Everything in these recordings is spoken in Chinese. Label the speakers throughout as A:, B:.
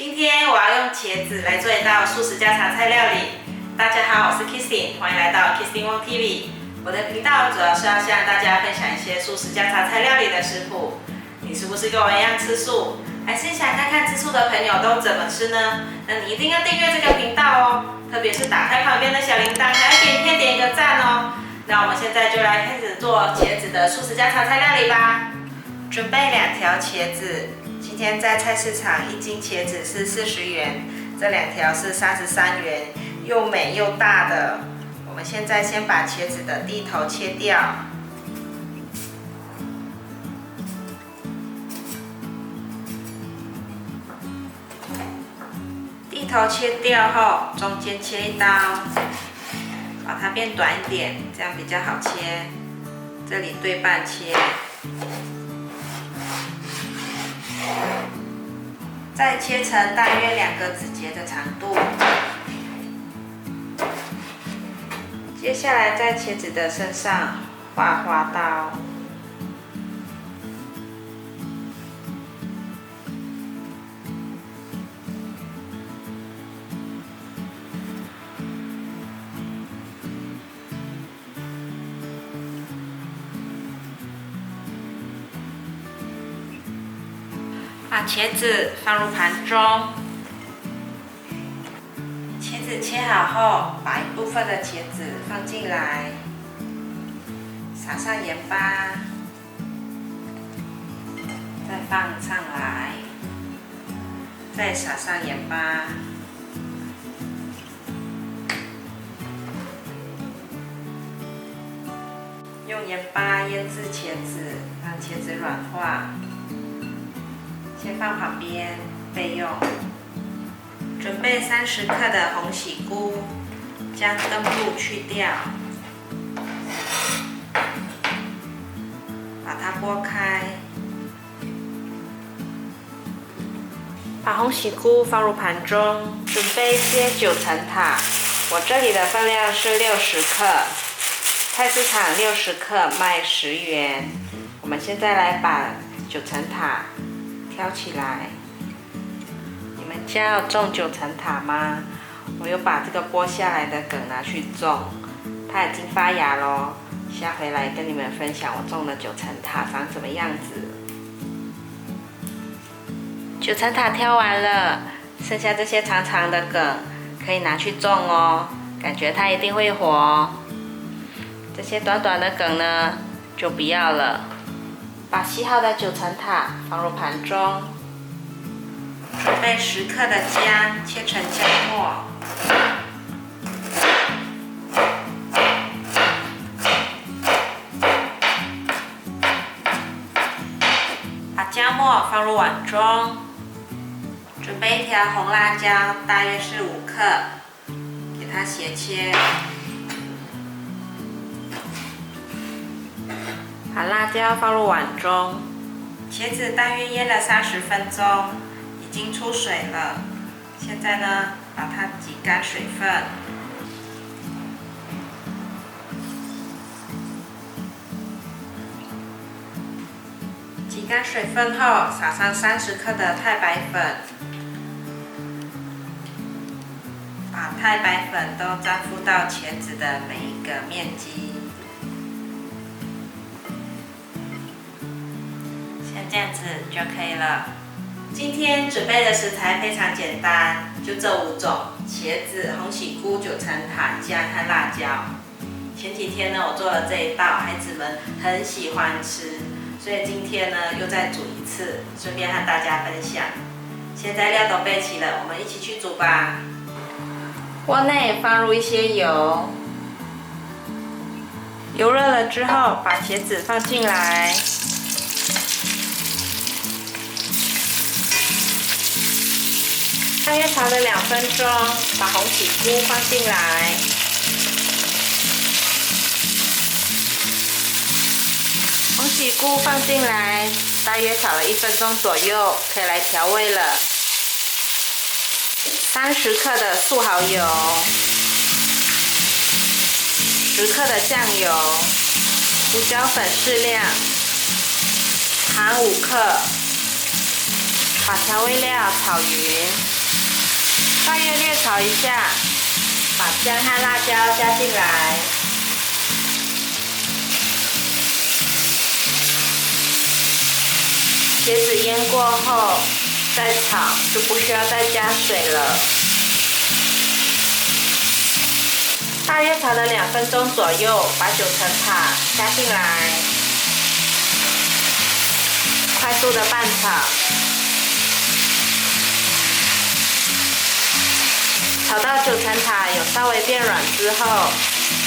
A: 今天我要用茄子来做一道素食家常菜料理。大家好，我是 Kissing， 欢迎来到 Kissing Wong TV。我的频道主要是要向大家分享一些素食家常菜料理的食谱。你是不是跟我一样吃素？还是想看看吃素的朋友都怎么吃呢？那你一定要订阅这个频道哦，特别是打开旁边的小铃铛，还要给影片点一个赞哦。那我们现在就来开始做茄子的素食家常菜料理吧。准备2条茄子。今天在菜市场1斤茄子是40元，这2条是33元，又美又大的。我们现在先把茄子的蒂头切掉，蒂头切掉后，中间切一刀，把它变短一点，这样比较好切。这里对半切。再切成大约2个指节的长度。接下来在茄子的身上画花刀，把茄子放入盘中。茄子切好后，把一部分的茄子放进来，撒上盐巴，再放上来，再撒上盐巴。用盐巴腌制茄子，让茄子软化。先放旁边备用。准备30克的红喜菇，将根部去掉，把它剥开。把红喜菇放入盘中，准备一些9层塔。我这里的分量是60克，菜市场60克卖10元。我们现在来把9层塔挑起来。你们家有种9层塔吗？我有把这个剥下来的梗拿去种，它已经发芽咯。下回来跟你们分享我种的9层塔长什么样子。9层塔挑完了，剩下这些长长的梗可以拿去种哦，感觉它一定会活。这些短短的梗呢，就不要了。把洗好的9层塔放入盘中，准备10克的姜，切成姜末，把姜末放入碗中，准备1条红辣椒，大约是5克，给它斜切。把辣椒放入碗中，茄子大约腌了30分钟，已经出水了。现在呢，把它挤干水分。挤干水分后，撒上30克的太白粉，把太白粉都沾附到茄子的每一个面积。这样子就可以了。今天准备的食材非常简单，就这5种：茄子、红喜菇、9层塔、姜和辣椒。前几天呢，我做了这一道，孩子们很喜欢吃，所以今天呢又再煮一次，顺便和大家分享。现在料都备齐了，我们一起去煮吧。锅内放入一些油，油热了之后，把茄子放进来。大约炒了2分钟，把红喜菇放进来，红喜菇放进来，大约炒了1分钟左右，可以来调味了。30克的素蚝油，10克的酱油，胡椒粉适量，糖5克，把调味料炒匀，大约略炒一下，把姜和辣椒加进来。茄子腌过后再炒，就不需要再加水了。大约炒了2分钟左右，把9层塔加进来，快速的拌炒。炒到9层塔有稍微变软之后，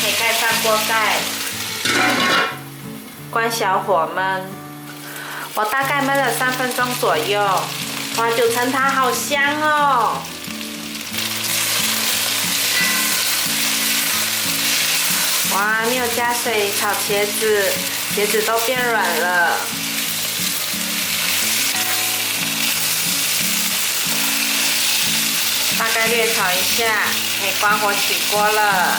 A: 可以盖上锅盖，关小火焖。我大概焖了3分钟左右。哇，9层塔好香哦！哇，没有加水炒茄子，茄子都变软了。大概略炒一下，可以关火起锅了。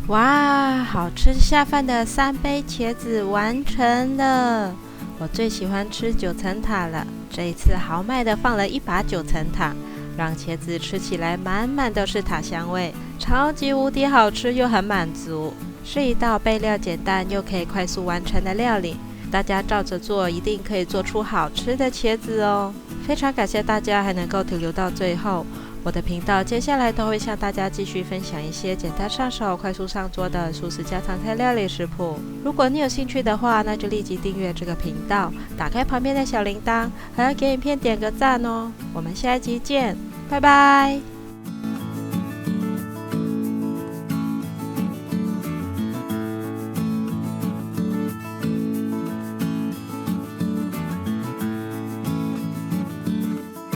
B: 哇，好吃下饭的3杯茄子完成了！我最喜欢吃9层塔了，这一次豪迈的放了1把9层塔，让茄子吃起来满满都是塔香味，超级无敌好吃又很满足，是一道备料简单又可以快速完成的料理。大家照着做，一定可以做出好吃的茄子哦！非常感谢大家还能够停留到最后。我的频道接下来都会向大家继续分享一些简单上手、快速上桌的素食家常菜料理食谱。如果你有兴趣的话，那就立即订阅这个频道，打开旁边的小铃铛，还要给影片点个赞哦！我们下一集见，拜拜！